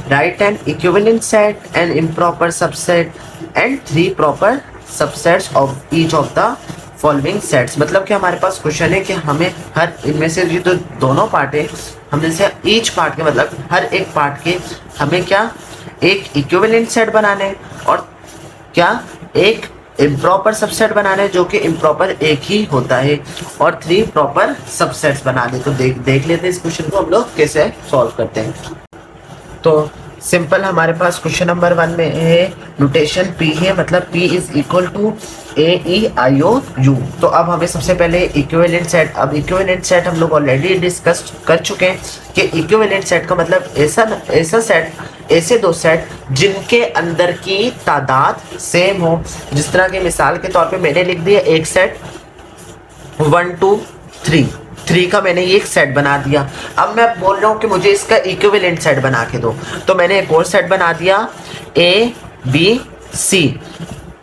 Right an equivalent set, an improper subset and 3 proper subsets of each of the following sets. मतलब कि हमारे पास question है कि हमें हर इनमें से जो दोनों पार्ट है, हमने से ईच पार्ट के मतलब हर एक पार्ट के हमें क्या एक इक्विवेलेंट सेट बनाने और क्या एक इम्प्रॉपर सबसेट बनाने जो कि इम्प्रॉपर एक ही होता है, और 3 प्रॉपर सबसेट्स बनाने। तो देख लेते हैं इस क्वेश्चन को हम लोग कैसे सॉल्व करते हैं। तो सिंपल हमारे पास क्वेश्चन नंबर 1 में है नोटेशन P है, मतलब P is equal to AEIOU। तो अब हमें सबसे पहले इक्विवेलेंट सेट, अब इक्विवेलेंट सेट हम लोग ऑलरेडी डिस्कस कर चुके हैं कि इक्विवेलेंट सेट का मतलब ऐसा सेट, ऐसे दो सेट जिनके अंदर की तादाद सेम हो। जिस तरह की मिसाल के तौर पे मैंने लिख दिया एक सेट 1 2 3 का मैंने एक सेट बना दिया। अब मैं बोल रहा हूँ कि मुझे इसका इक्विवेलेंट सेट बना के दो, तो मैंने एक और सेट बना दिया ABC।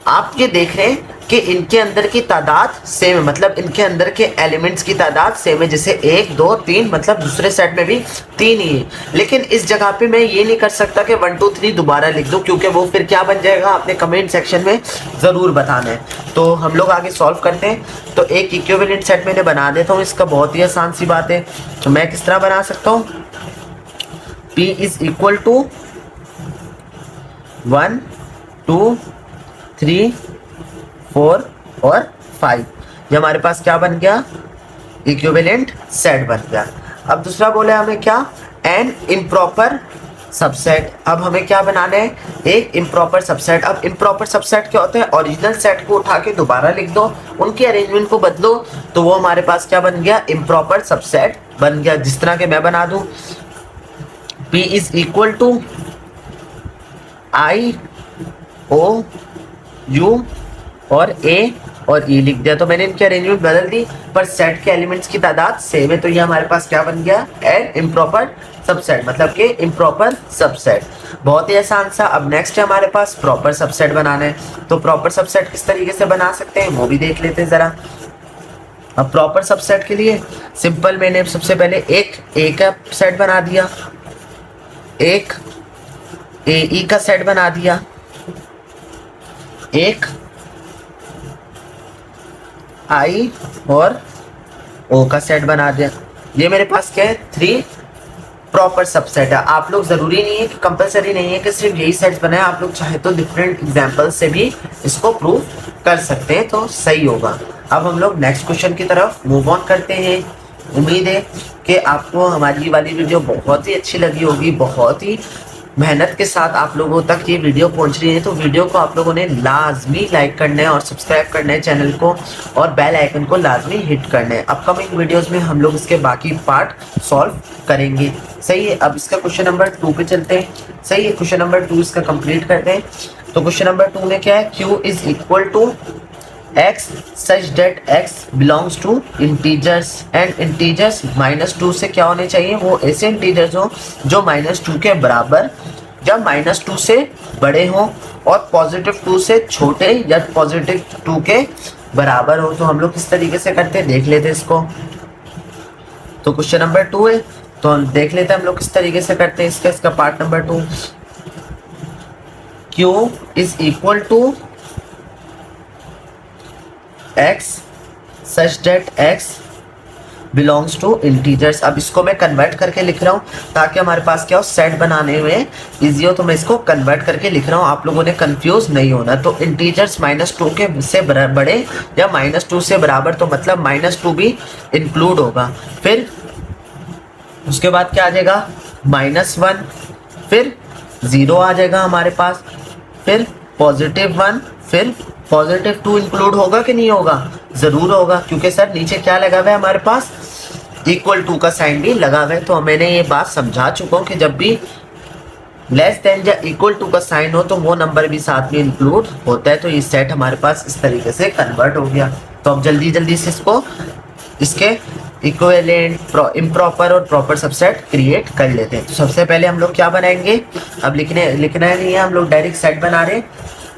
आप ये देख रहे हैं कि इनके अंदर की तादाद सेम है, मतलब इनके अंदर के एलिमेंट्स की तादाद सेम है, जैसे 1 2 3, मतलब दूसरे सेट में भी 3 ही है। लेकिन इस जगह पे मैं ये नहीं कर सकता कि 1 2 3 दोबारा लिख दूं, क्योंकि वो फिर क्या बन जाएगा आपने कमेंट सेक्शन में ज़रूर बताना है। तो हम लोग आगे सॉल्व करते हैं। तो एक इक्विवेलेंट सेट मैंने बना देता हूँ, इसका बहुत ही आसान सी बात है। तो मैं किस तरह बना सकता हूँ, P इज इक्वल टू 1 2 3 4 और 5। ये हमारे पास क्या बन गया, इक्विवेलेंट सेट बन गया। अब दूसरा बोला हमें क्या, एन इम्प्रॉपर सबसेट। अब हमें क्या बनाना है, एक इम्प्रॉपर सबसेट। अब इम्प्रॉपर सबसेट क्या होता है, ओरिजिनल सेट को उठा के दोबारा लिख दो, उनके अरेंजमेंट को बदलो, तो वो हमारे पास क्या बन गया, इम्प्रॉपर सबसेट बन गया। जिस तरह के मैं बना दूं, P is equal to IOU और A और E लिख दिया। तो मैंने इनकी अरेंजमेंट बदल दी, पर सेट के एलिमेंट्स की तादाद सेम है। तो ये हमारे पास क्या बन गया, एन इम्प्रॉपर सबसेट, मतलब कि इम्प्रॉपर सबसेट। बहुत ही आसान सा। अब नेक्स्ट है हमारे पास प्रॉपर सबसेट बनाना है। तो प्रॉपर सबसेट किस तरीके से बना सकते हैं वो भी देख लेते हैं ज़रा। अब प्रॉपर सबसेट के लिए सिंपल, मैंने सबसे पहले एक A का सेट बना दिया, एक AE का सेट बना दिया, एक I और O का सेट बना दिया। ये मेरे पास क्या है, 3 प्रॉपर सबसेट है। आप लोग जरूरी नहीं है कि कंपलसरी नहीं है कि सिर्फ यही सेट्स बनाए, आप लोग चाहे तो डिफरेंट एग्जांपल से भी इसको प्रूव कर सकते हैं, तो सही होगा। अब हम लोग नेक्स्ट क्वेश्चन की तरफ मूव ऑन करते हैं। उम्मीद है कि आपको हमारी वाली वीडियो बहुत ही अच्छी लगी होगी। बहुत ही मेहनत के साथ आप लोगों तक ये वीडियो पहुंच रही है, तो वीडियो को आप लोगों ने लाजमी लाइक करना है और सब्सक्राइब करना है चैनल को, और बेल आइकन को लाजमी हिट करना है। अपकमिंग वीडियोस में हम लोग इसके बाकी पार्ट सॉल्व करेंगे। सही है। अब इसका क्वेश्चन नंबर 2 पे चलते हैं। सही है, क्वेश्चन नंबर 2 इसका कंप्लीट करते हैं। तो क्वेश्चन नंबर 2 में क्या है, Q is equal to x such that x belongs to integers and integers -2 से क्या होने चाहिए, वो ऐसे इंटीजर्स हो जो -2 के बराबर या -2 से बड़े हो और +2 से छोटे या +2 के बराबर हो। तो हम लोग किस तरीके से करते हैं देख लेते हैं इसको। तो क्वेश्चन नंबर 2 है, तो देख लेते हैं हम लोग किस तरीके से करते हैं इसका part number 2। Q is equal to x such that x belongs to integers। अब इसको मैं कन्वर्ट करके लिख रहा हूँ ताकि हमारे पास क्या हो, सेट बनाने में इजी हो। तो मैं इसको कन्वर्ट करके लिख रहा हूँ, आप लोगों ने कंफ्यूज नहीं होना। तो इंटीजर्स -2 के से बड़े या -2 से बराबर, तो मतलब -2 भी इंक्लूड होगा। फिर उसके बाद क्या आ जाएगा, -1, फिर 0 आ जाएगा हमारे पास, फिर +1, फिर +2 इंक्लूड होगा कि नहीं होगा, जरूर होगा, क्योंकि सर नीचे क्या लगा हुआ है हमारे पास, इक्वल टू का साइन भी लगा हुआ है। तो मैंने ये बात समझा चुका हूँ कि जब भी लेस देन या इक्वल टू का साइन हो तो वो नंबर भी साथ में इंक्लूड होता है। तो ये सेट हमारे पास इस तरीके से कन्वर्ट हो गया। तो अब जल्दी से इसको इसके इक्विवेलेंट, इम्प्रॉपर और प्रॉपर सबसेट क्रिएट कर लेते हैं। तो सबसे पहले हम लोग क्या बनाएंगे, अब लिखना नहीं है, हम लोग डायरेक्ट सेट बना रहे हैं।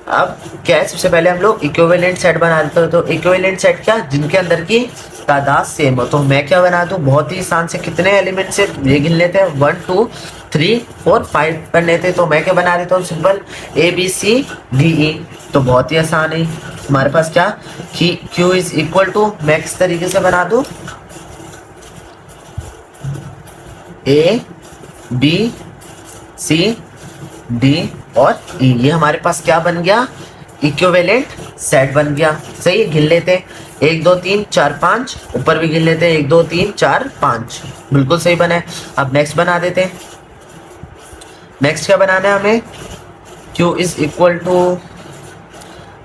अब क्या है, सबसे पहले हम लोग इक्विवेलेंट सेट बना देते हैं। तो इक्विवेलेंट सेट क्या, जिनके अंदर की तादाद सेम हो। तो मैं क्या बना दूं, बहुत ही आसान से, कितने एलिमेंट से ये गिन लेते हैं, 1 2 3 4 5 कर लेते हैं। तो मैं क्या बना देता हूँ, सिंपल ABCDE। तो बहुत ही आसान है हमारे पास क्या, कि Q इज इक्वल टू, मैं किस तरीके से बना दूं, ABCD और E। ये हमारे पास क्या बन गया, इक्विवेलेंट सेट बन गया। सही है, गिन लेते हैं, 1 2 3 4 5, ऊपर भी गिन लेते हैं, 1 2 3 4 5, बिल्कुल सही बना है। अब नेक्स्ट बना देते हैं। नेक्स्ट क्या बनाना है हमें, Q इज इक्वल टू,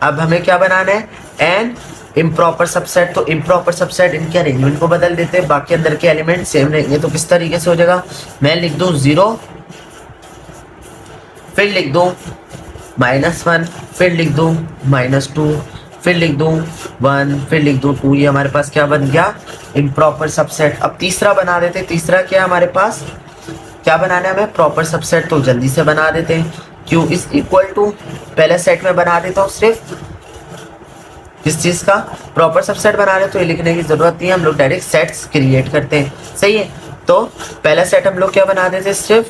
अब हमें क्या बनाना है, एन इम्प्रॉपर सबसेट। तो इम्प्रॉपर सबसेट, इनके अरेंजमेंट को बदल देते हैं, बाकी अंदर के एलिमेंट सेम रहेंगे। तो किस तरीके से हो जाएगा, मैं लिख दूं 0, फिर लिख दूं -1, फिर लिख दूं -2, फिर लिख दूं 1, फिर लिख दूं 2। ये हमारे पास क्या बन गया, इम्प्रॉपर सबसेट। अब तीसरा बना देते हैं। तीसरा क्या है हमारे पास, क्या बनाना है हमें, प्रॉपर सबसेट। तो जल्दी से बना देते हैं। Q इज इक्वल टू, पहले सेट में बना देता हूँ सिर्फ किस चीज़ का, प्रॉपर सबसेट बना रहे, तो ये लिखने की जरूरत नहीं है, हम लोग डायरेक्ट सेट्स क्रिएट करते हैं। सही है, तो पहला सेट हम लोग क्या बना देते हैं, सिर्फ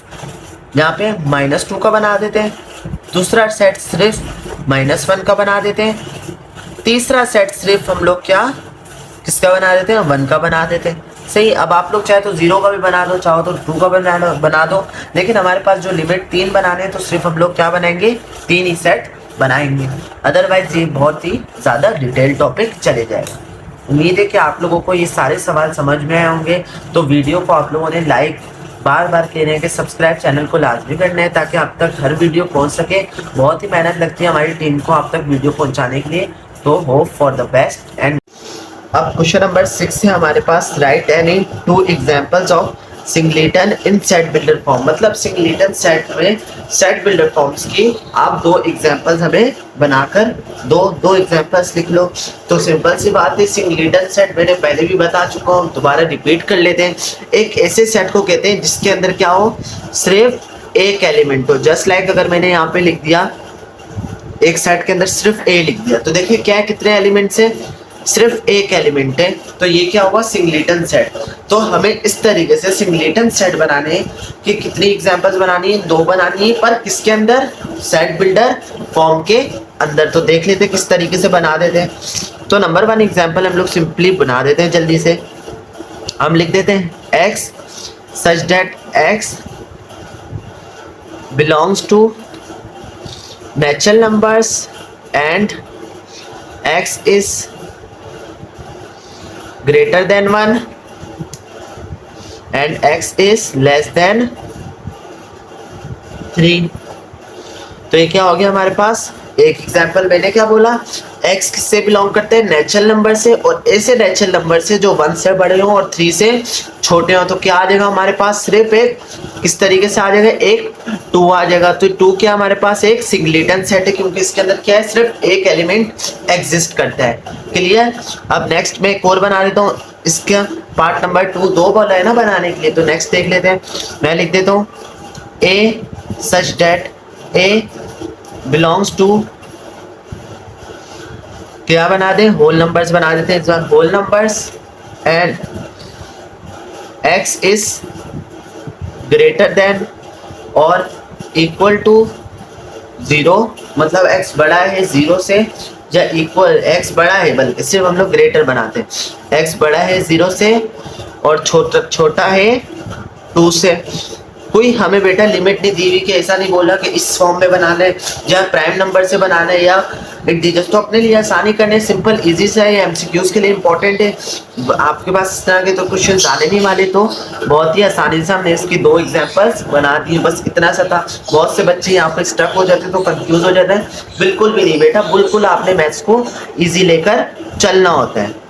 यहाँ पे -2 का बना देते हैं। दूसरा सेट सिर्फ -1 का बना देते हैं। तीसरा सेट सिर्फ हम लोग क्या, किसका बना देते हैं, 1 का बना देते हैं। सही, अब आप लोग चाहे तो 0 का भी बना दो, चाहो तो 2 का बना दो, लेकिन हमारे पास जो लिमिट 3 बनाने हैं, तो सिर्फ हम लोग क्या बनाएंगे, 3 ही सेट बनाएंगे। अदरवाइज ये बहुत ही ज़्यादा डिटेल टॉपिक चले जाएगा। उम्मीद है कि आप लोगों को ये सारे सवाल समझ में आए होंगे। तो वीडियो को आप लोगों ने लाइक बार बार कहने के, सब्सक्राइब चैनल को लाजमी करना है, ताकि आप तक हर वीडियो पहुंच सके। बहुत ही मेहनत लगती है हमारी टीम को आप तक वीडियो पहुंचाने के लिए। तो hope for the best. And अब क्वेश्चन नंबर 6 है हमारे पास, write any 2 examples of singleton in set builder form. मतलब सिंगलेटन सेट में सेट बिल्डर फॉर्म्स की आप 2 एग्जांपल्स हमें बनाकर दो एग्जांपल्स लिख लो। तो सिंपल सी बात है, सिंगलेटन सेट मैंने पहले भी बता चुका हूँ, दोबारा रिपीट कर लेते हैं। एक ऐसे सेट को कहते हैं जिसके अंदर क्या हो, सिर्फ एक एलिमेंट हो। जस्ट लाइक अगर मैंने यहाँ पे लिख दिया, एक सेट के अंदर सिर्फ ए लिख दिया, तो देखिए क्या है, कितने एलिमेंट्स है, सिर्फ एक एलिमेंट है। तो ये क्या होगा, सिंगलेटन सेट। तो हमें इस तरीके से सिंगलेटन सेट बनाने की कितनी एग्जांपल्स बनानी है, 2 बनानी है, पर किसके अंदर, सेट बिल्डर फॉर्म के अंदर। तो देख लेते किस तरीके से बना देते हैं। तो नंबर 1 एग्जांपल हम लोग सिंपली बना देते हैं जल्दी से। हम लिख देते हैं x such that x belongs to natural numbers and x is greater than 1 and x is less than 3। तो ये क्या हो गया हमारे पास, एक एग्जांपल मैंने क्या बोला, x किससे बिलोंग करते हैं, नेचुरल नंबर से, और ऐसे नेचुरल नंबर से जो 1 से बड़े हों और 3 से छोटे हों। तो क्या आ जाएगा हमारे पास, सिर्फ एक, किस तरीके से आ जाएगा, एक 2 आ जाएगा। तो 2 क्या हमारे पास एक सिंगलेटन सेट है, क्योंकि इसके अंदर क्या है, सिर्फ एक एलिमेंट एग्जिस्ट करता है। क्लियर। अब नेक्स्ट मैं एक और बना देता हूँ, इसका पार्ट नंबर 2 2 बोला है ना बनाने के लिए। तो नेक्स्ट देख लेते हैं, मैं लिख देता हूँ A such that A belongs to, क्या बना दें, होल नंबर्स बना देते हैं इस बार, whole numbers and x is greater than और इक्वल टू 0। मतलब x बड़ा है 0 से, या इक्वल, x बड़ा है, बल्कि सिर्फ हम लोग ग्रेटर बनाते हैं, x बड़ा है 0 से और छोटा है 2 से। कोई हमें बेटा लिमिट नहीं दी हुई कि ऐसा नहीं बोला कि इस फॉर्म में बनाना है या प्राइम नंबर से बनाना है या इंटीजर्स। तो अपने लिए आसानी करने, सिंपल इजी सा है, एमसीक्यूज के लिए इंपॉर्टेंट है। आपके पास इस तरह के तो क्वेश्चन आने नहीं वाले, तो बहुत ही आसानी से हमने इसकी 2 एग्जांपल्स बना दी। बस इतना सा था। बहुत से बच्चे यहाँ पे स्टक हो जाते, तो कंफ्यूज हो जाते हैं। बिल्कुल भी नहीं बेटा, बिल्कुल आपने मैथ्स को ईजी लेकर चलना होता है।